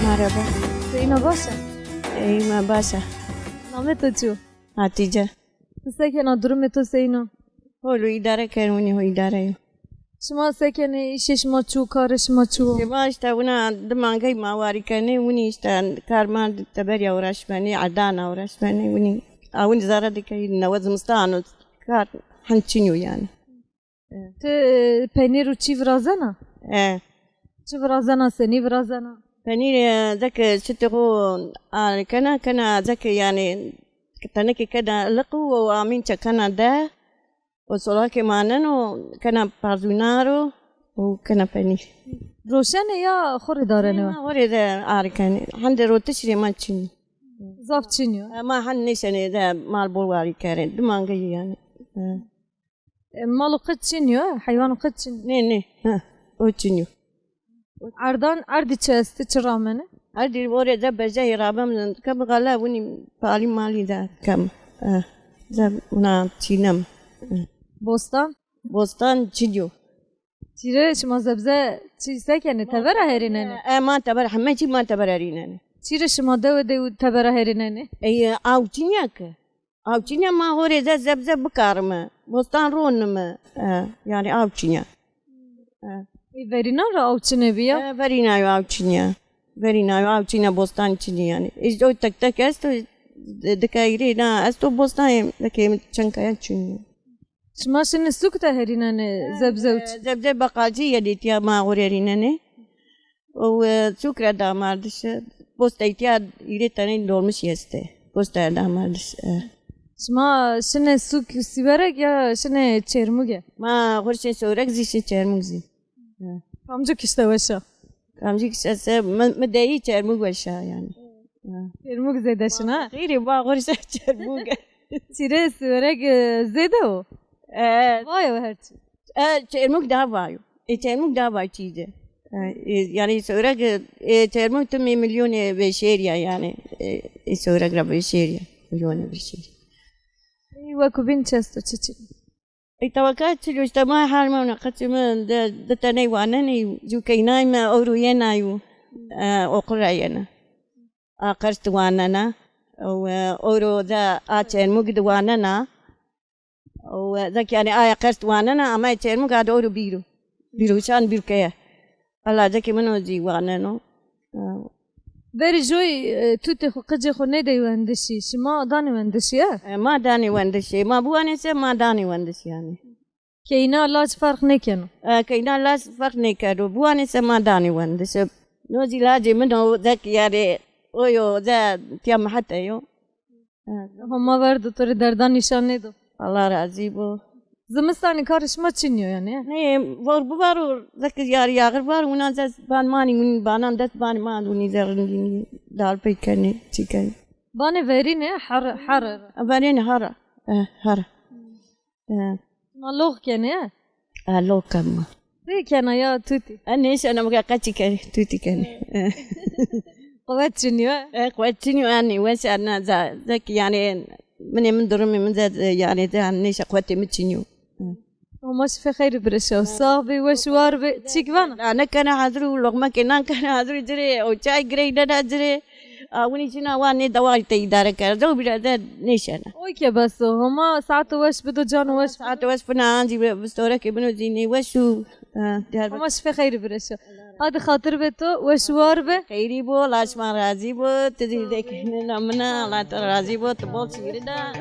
مرحبا. زینا باشه. ایما باشه. نام تو چیه؟ هاتیجه. سکن درم تو زینا. هولو اداره کنونی هو اداره. شما سکنی ایشش ما چو کارش ما چو. شما اشتاونا دمانگی ماوری کنی ونی اشتان کارمان تبری آورش بنی عدان آورش بنی ونی آون زارد که نوز مستانو کار هنچینیو یعنی. تو پنیر و چی ورازنا؟ چی ورازنا سنی ورازنا؟ پنیر ذاك شتغو كنا ذاك يعني كتنكي كده لقو وامين كنا ده وصلاك مانن وكنا بارزونارو وكنا بنير روشن یا خوری دارنه؟ خوری ده آرکانی هند رو تشری ما چینی زاف چینیو؟ ما هن نشنه ده مال بولواری کردن دمانگی يعني مالو قد چینیو؟ حیوانو قد چینیو؟ نه او چینیو عردان عردی چه است؟ چه رامنه؟ عردی وره ده بجای رابم کم غلا ونی پالی مالی ده کم ده اونا چینم بوستان چینیو چیره شما زبزه چی سکنه تبره هریننه؟ ما تبره همه چی ما تبره هریننه چیره شما دو تبره هریننه؟ ای آوچینیا که آوچینیا ما هوره ده زبزه بکارم بوستان رونم یعنی آوچینیا ورینا را آوچینه بیا؟ ورینایو آوچینیا بوستان چینی یعنی ایش دو تک است دکایری نه است تو بوستان دکیم چنکایا چینی شما شنو سوکتا هریننه زبزه بقاجی یدیتیا ما هوریننه و سوکر داماردش بوستایتیا ایره تنین دولمش یسته بوستای داماردش شما شنو سوک سیبرگ یا شنو چرموگه؟ ما خورش سورک زیش چرموگ زی کامجو کشته باشه؟ کامجو کشته مدعی چرموگ باشه یعنی چرموگ زیده شنه؟ خیلی با خورش چرموگ چیره سیبرگ زیده و؟ وای و هرچی چرموگ دا وای چیزه yani sonra termo tüm milyon beşeriya yani sonra gra beşeriya milyon beşeriya. وكوبين تشستو تشي. توقعت لو اجتماع حال ما نقتم ده تاني وانني جو كيناي ما أورو ينايو أقرأينا أقرت واننا أورو ذا أتشين مجد واننا وذاك يعني قرت واننا أما أتشين مجد أورو بيرو شان بيرو كيا الله ذاك منو زي واننا بری جوی تو تخو قجی خو نیدی وندشی شما دانی وندشی ما دانی وندشی ما بوانی سه ما دانی وندشی یعنی که اینا لاج فرق نکنه که اینا لاج فرق نکنه بوانی سه ما دانی وندشی نوزی لاجی منو ذاك یاری اویو ذا تیم حتی یو هم ورد تو دردان نشان ندو الله راضی بو زمستانی کارش ما چینیو یعنی نه ور ببارو ذاك یاری یاغر بار اونا دست بان مانی من بانان دست بان مان اونی زرندینی دال پیکنی چیکنی بانه ورینه حر ورینه حر ما لوگ کنه لوگ کم ری کنه یا توتی انیش انا مگه قچی کنی توتی کنی قوت چینیو قوت چینیو انی وش انا ذاك يعني من درمي من ذا يعني ذا نيش قوتي متشينيو وماش في خير برشا وصاحبي وشوار تشيك بانا انا كان حاضر لقمه كان حاضر جري او شاي جريدا جري وني شنا واني دواي تي دار كر دو بلا نيشنا اوكي بس هما ساعات وش بدو جان وش ساعات وش فنا عندي بستورك ابنو زيني وشو وماش في خير برشا هذا خاطر بتو وشوار به خيري بو لاش ما راضي بو تدي ديك نمنا لا راضي بو تبول سيردا